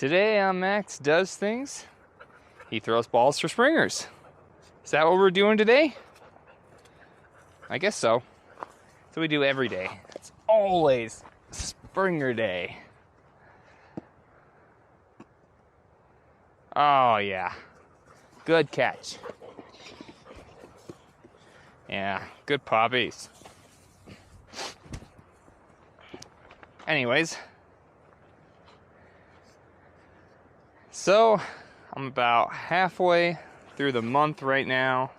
Today on Max Does Things, he throws balls for springers. Is that what we're doing today? I guess so. So we do every day. It's always Springer Day. Oh yeah, good catch. Yeah, good puppies. Anyways, so I'm about halfway through the month right now,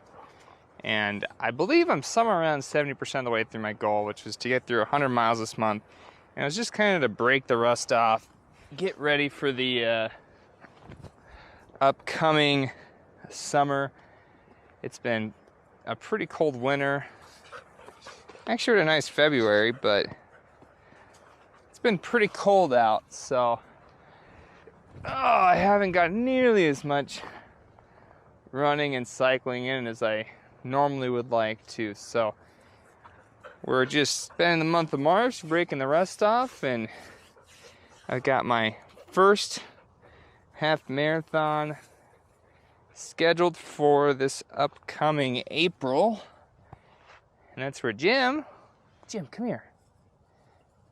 and I believe I'm somewhere around 70% of the way through my goal, which was to get through 100 miles this month. And it was just kind of to break the rust off, get ready for the upcoming summer. It's been a pretty cold winter. Actually, had a nice February, but it's been pretty cold out, so I haven't got nearly as much running and cycling in as I normally would like to. So we're just spending the month of March breaking the rust off, and I got my first half marathon scheduled for this upcoming April, and that's for Jim. Jim, come here.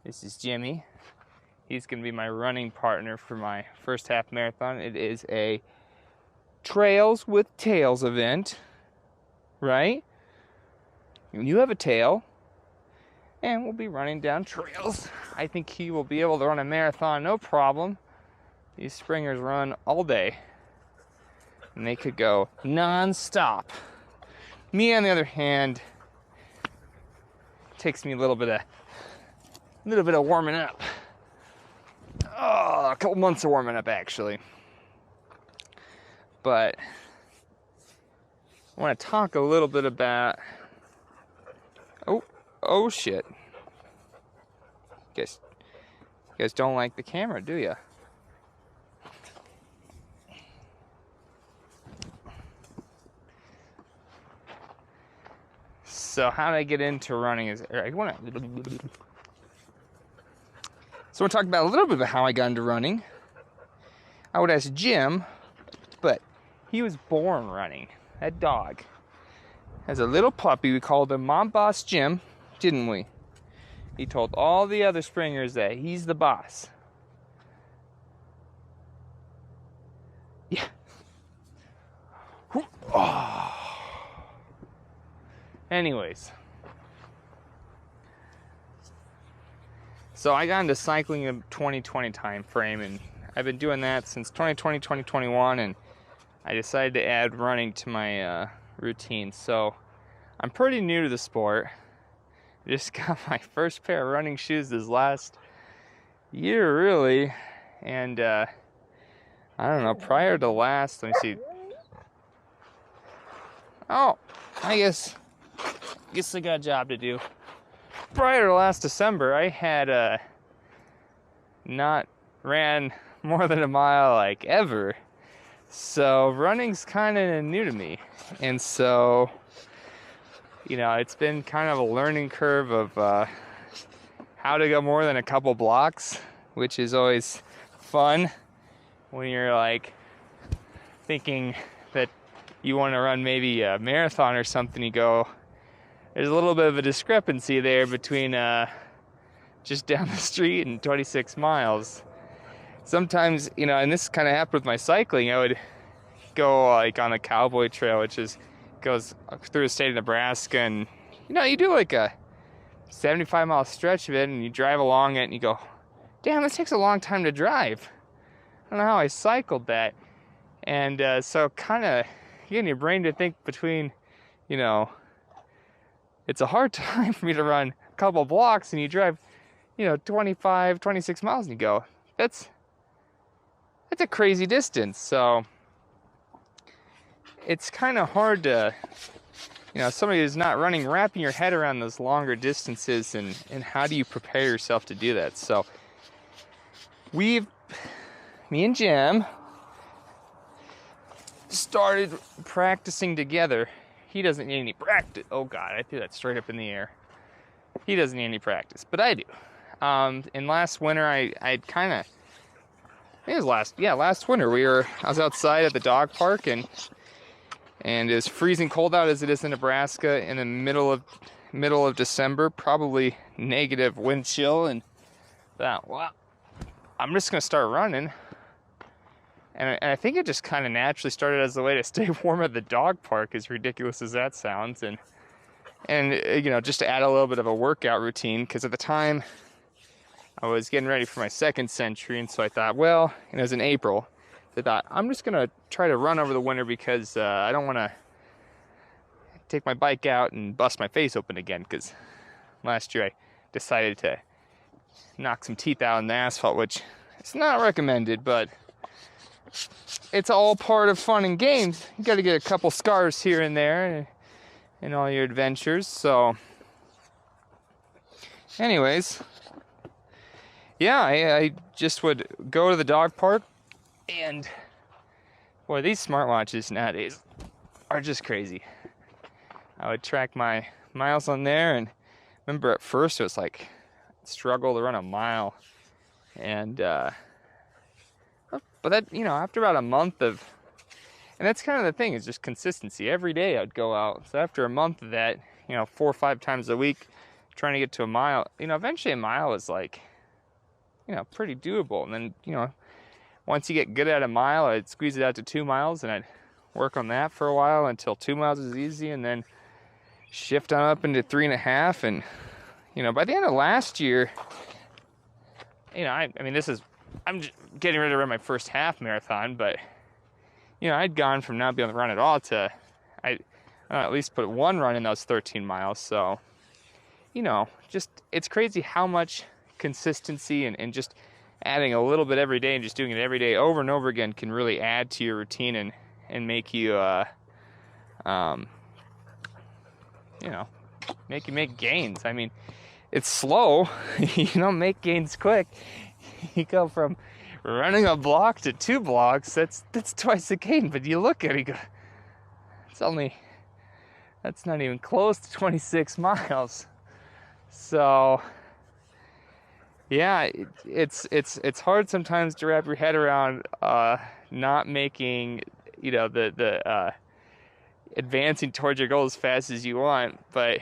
This is Jimmy. He's going to be my running partner for my first half marathon. It is a Trails with Tails event, right? You have a tail, and we'll be running down trails. I think he will be able to run a marathon, no problem. These springers run all day, and they could go non-stop. Me, on the other hand, takes me a little bit of warming up. Oh, a couple months of warming up, actually. But I want to talk a little bit about. Oh shit! You guys don't like the camera, do you? So how did I get into running? So I want to talk about a little bit about how I got into running. I would ask Jim, but he was born running. That dog. As a little puppy, we called him Mom Boss Jim, didn't we? He told all the other springers that he's the boss. Yeah. Oh. Anyways. So I got into cycling in 2020 time frame, and I've been doing that since 2020, 2021, and I decided to add running to my routine. So I'm pretty new to the sport. I just got my first pair of running shoes this last year, really, and I don't know, prior to last, let me see. Oh, I guess I got a job to do. Prior to last December, I had not ran more than a mile like ever. So running's kind of new to me. And so, it's been kind of a learning curve of how to go more than a couple blocks, which is always fun when you're like thinking that you want to run maybe a marathon or something. You go, there's a little bit of a discrepancy there between just down the street and 26 miles. Sometimes, and this kind of happened with my cycling, I would go like on the Cowboy Trail, which goes through the state of Nebraska, and you do like a 75-mile stretch of it, and you drive along it, and you go, damn, this takes a long time to drive. I don't know how I cycled that. And so kind of getting your brain to think between, it's a hard time for me to run a couple blocks, and you drive, 25, 26 miles, and you go, that's a crazy distance. So it's kind of hard to, somebody who's not running, wrapping your head around those longer distances, and how do you prepare yourself to do that? So me and Jim started practicing together. He doesn't need any practice. Oh God, I threw that straight up in the air. He doesn't need any practice, but I do. And last winter, I'd kind of it was last winter. I was outside at the dog park, and as freezing cold out as it is in Nebraska in the middle of December, probably negative wind chill, and thought, well, I'm just gonna start running. And I think it just kind of naturally started as a way to stay warm at the dog park, as ridiculous as that sounds, and just to add a little bit of a workout routine, because at the time I was getting ready for my second century, and so I thought, well, and it was in April, I thought, I'm just gonna try to run over the winter, because I don't want to take my bike out and bust my face open again, because last year I decided to knock some teeth out in the asphalt, which is not recommended, but it's all part of fun and games. You got to get a couple scars here and there in all your adventures. So anyways, yeah, I just would go to the dog park, and boy, these smartwatches nowadays are just crazy. I would track my miles on there, and remember at first it was like struggle to run a mile, and but that, after about a month of, and that's kind of the thing, is just consistency. Every day I'd go out. So after a month of that, 4 or 5 times a week, trying to get to a mile, eventually a mile is like, pretty doable. And then, once you get good at a mile, I'd squeeze it out to 2 miles, and I'd work on that for a while until 2 miles is easy, and then shift on up into 3.5. And, by the end of last year, I'm just getting ready to run my first half marathon, but I'd gone from not being able to run at all to I at least put one run in those 13 miles. So just, it's crazy how much consistency and just adding a little bit every day and just doing it every day over and over again can really add to your routine and make you make gains. I mean, it's slow. You don't make gains quick. You go from running a block to 2 blocks. That's twice a gain. But you look at it, you go, that's not even close to 26 miles. So yeah, it's hard sometimes to wrap your head around not making the advancing towards your goal as fast as you want. But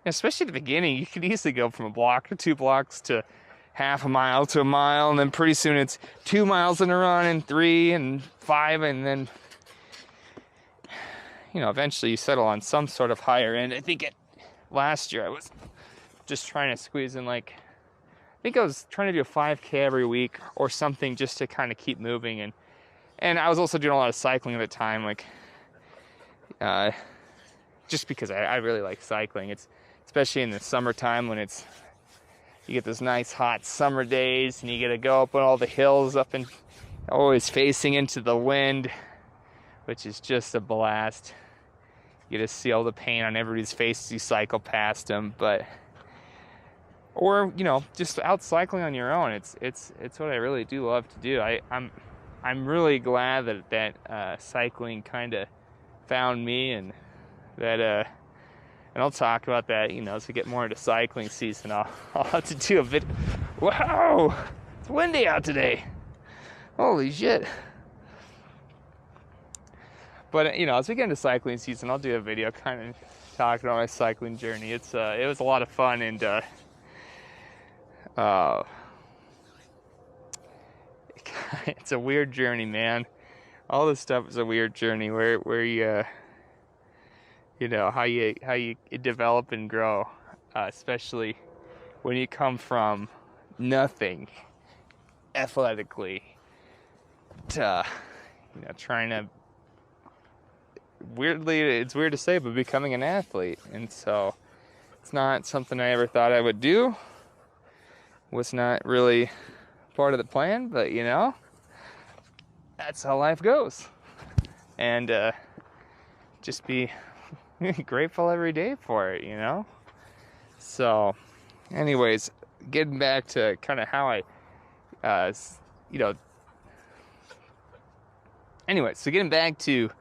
especially at the beginning, you could easily go from a block to 2 blocks to half a mile to a mile, and then pretty soon it's 2 miles in a run, and 3 and 5, and then eventually you settle on some sort of higher end. I think last year I was just trying to squeeze in, I think I was trying to do a 5K every week or something, just to kind of keep moving, and I was also doing a lot of cycling at the time, just because I really like cycling. It's especially in the summertime when you get those nice hot summer days, and you get to go up on all the hills up and always facing into the wind, which is just a blast. You get to see all the pain on everybody's face as you cycle past them. Or just out cycling on your own. It's what I really do love to do. I'm really glad that cycling kind of found me, and that and I'll talk about that, as we get more into cycling season. I'll have to do a video. Wow, it's windy out today. Holy shit. But as we get into cycling season, I'll do a video kind of talking about my cycling journey. It was a lot of fun, and it's a weird journey, man. All this stuff is a weird journey where you how you develop and grow, especially when you come from nothing athletically to trying to, it's weird to say, but becoming an athlete. And so it's not something I ever thought I would do. Was not really part of the plan, but that's how life goes. And just be grateful every day for it, So anyways, getting back to kind of how I anyway, so getting back to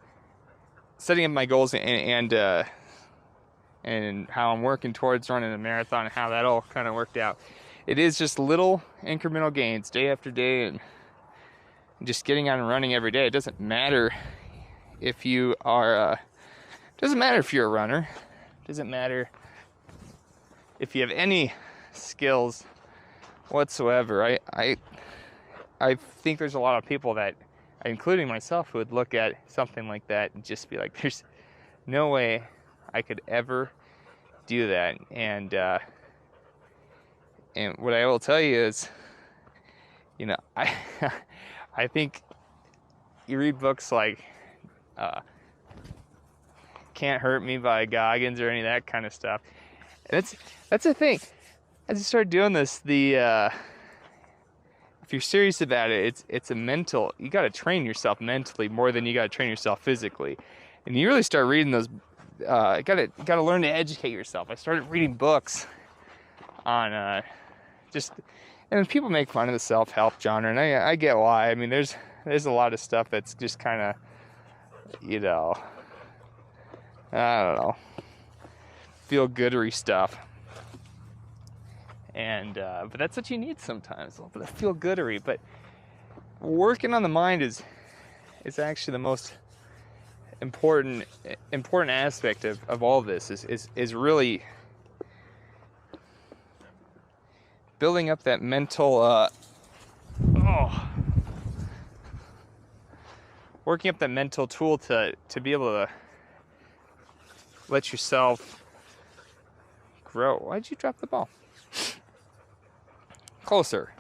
setting up my goals and how I'm working towards running a marathon, and how that all kind of worked out. It is just little incremental gains day after day, and just getting out and running every day. It doesn't matter if you are, doesn't matter if you're a runner. It doesn't matter if you have any skills whatsoever. I think there's a lot of people that, including myself, who would look at something like that and just be like, there's no way I could ever do that. And what I will tell you is, you know, I think you read books like Can't Hurt Me by Goggins or any of that kind of stuff. And that's the thing. As you start doing this, if you're serious about it, it's a mental, you got to train yourself mentally more than you got to train yourself physically. And you really start reading those, you gotta learn to educate yourself. I started reading books on and people make fun of the self-help genre, and I get why. I mean, there's a lot of stuff that's just kind of, you know, I don't know, feel-goodery stuff. And but that's what you need sometimes, a little bit of feel-goodery. But working on the mind is actually the most important aspect of all of this. Is really building up that mental, working up that mental tool to be able to let yourself grow. Why'd you drop the ball? Closer.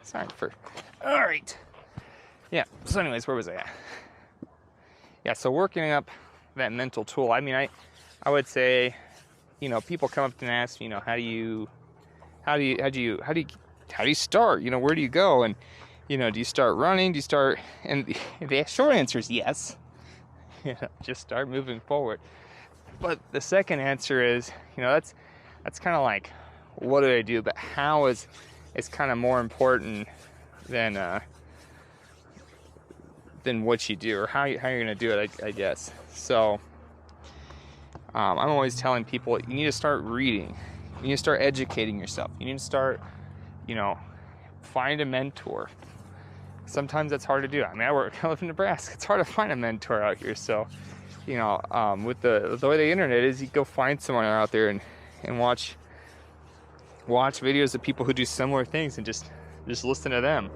Sorry for. All right. Yeah. So, anyways, where was I at? Yeah. So working up that mental tool. I mean, I would say, you know, people come up and ask me, you know, how do you start? You know, where do you go? And, you know, do you start running? Do you start? And the short answer is yes. You know, just start moving forward. But the second answer is, you know, that's kind of like, what do I do? But how is kind of more important than what you do, or how you're gonna do it, I guess. So I'm always telling people, you need to start reading. You need to start educating yourself. You need to start, you know, find a mentor. Sometimes that's hard to do. I mean, I live in Nebraska. It's hard to find a mentor out here. So, you know, with the way the internet is, you go find someone out there and watch videos of people who do similar things and just listen to them.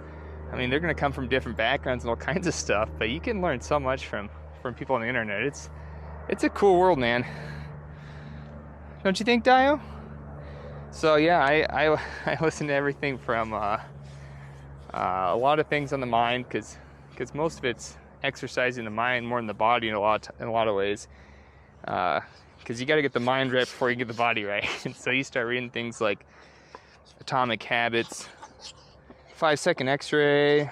I mean, they're going to come from different backgrounds and all kinds of stuff, but you can learn so much from people on the internet. It's a cool world, man. Don't you think, Dio? So yeah, I listen to everything from a lot of things on the mind, because most of it's exercising the mind more than the body in a lot of ways. Because you got to get the mind right before you get the body right. And so you start reading things like Atomic Habits, 5-Second X-Ray.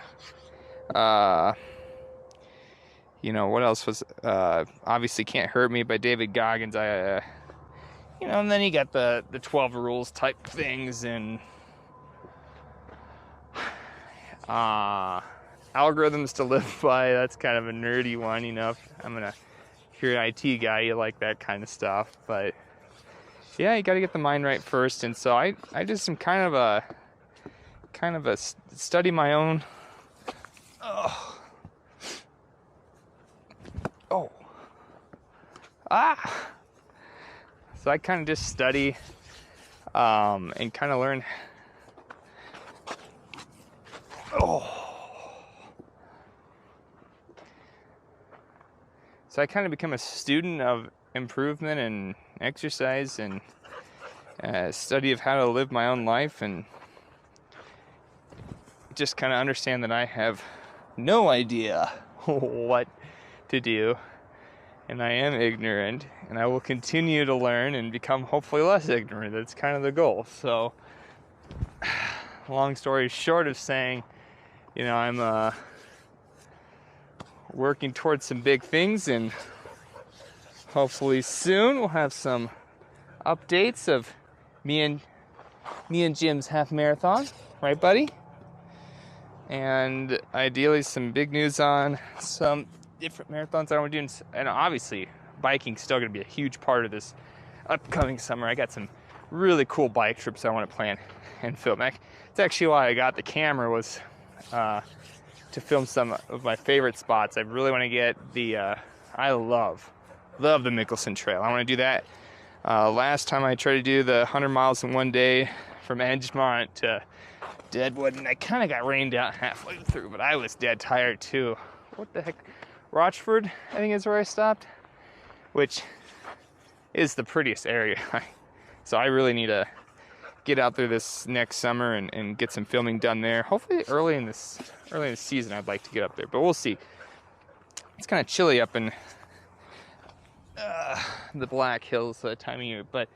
You know, what else was obviously Can't Hurt Me by David Goggins. You know, and then you got the 12 rules type things, and algorithms to live by. That's kind of a nerdy one, you know. If you're an IT guy, you like that kind of stuff. But yeah, you got to get the mind right first. And so I just am kind of a study my own. So I kind of just study and kind of learn. So I kind of become a student of improvement and exercise and study of how to live my own life, and just kind of understand that I have no idea what to do, and I am ignorant, and I will continue to learn and become hopefully less ignorant. That's kind of the goal. So, long story short of saying, you know, I'm working towards some big things, and hopefully soon we'll have some updates of me and Jim's half marathon, right, buddy? And ideally some big news on some different marathons that I'm doing. And obviously biking's still going to be a huge part of this upcoming summer. I got some really cool bike trips I want to plan and film. It's actually why I got the camera, was to film some of my favorite spots. I really want to get the, I love the Mickelson Trail. I want to do that. Last time I tried to do the 100 miles in one day from Edgemont to Deadwood, and I kind of got rained out halfway through, but I was dead tired too. What the heck? Rochford, I think, is where I stopped, which is the prettiest area. So I really need to get out there this next summer and get some filming done there. Hopefully early in this season I'd like to get up there, but we'll see. It's kind of chilly up in the Black Hills that time of year, but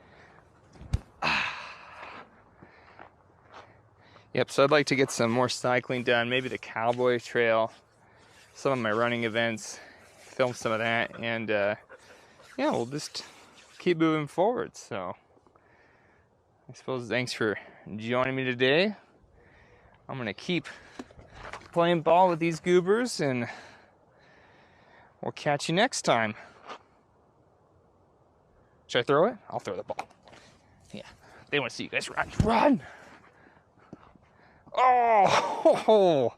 yep, so I'd like to get some more cycling done, maybe the Cowboy Trail, some of my running events, film some of that, and yeah, we'll just keep moving forward. So I suppose thanks for joining me today. I'm gonna keep playing ball with these goobers, and we'll catch you next time. Should I throw it? I'll throw the ball. Yeah, they want to see you guys run. Run! Oh!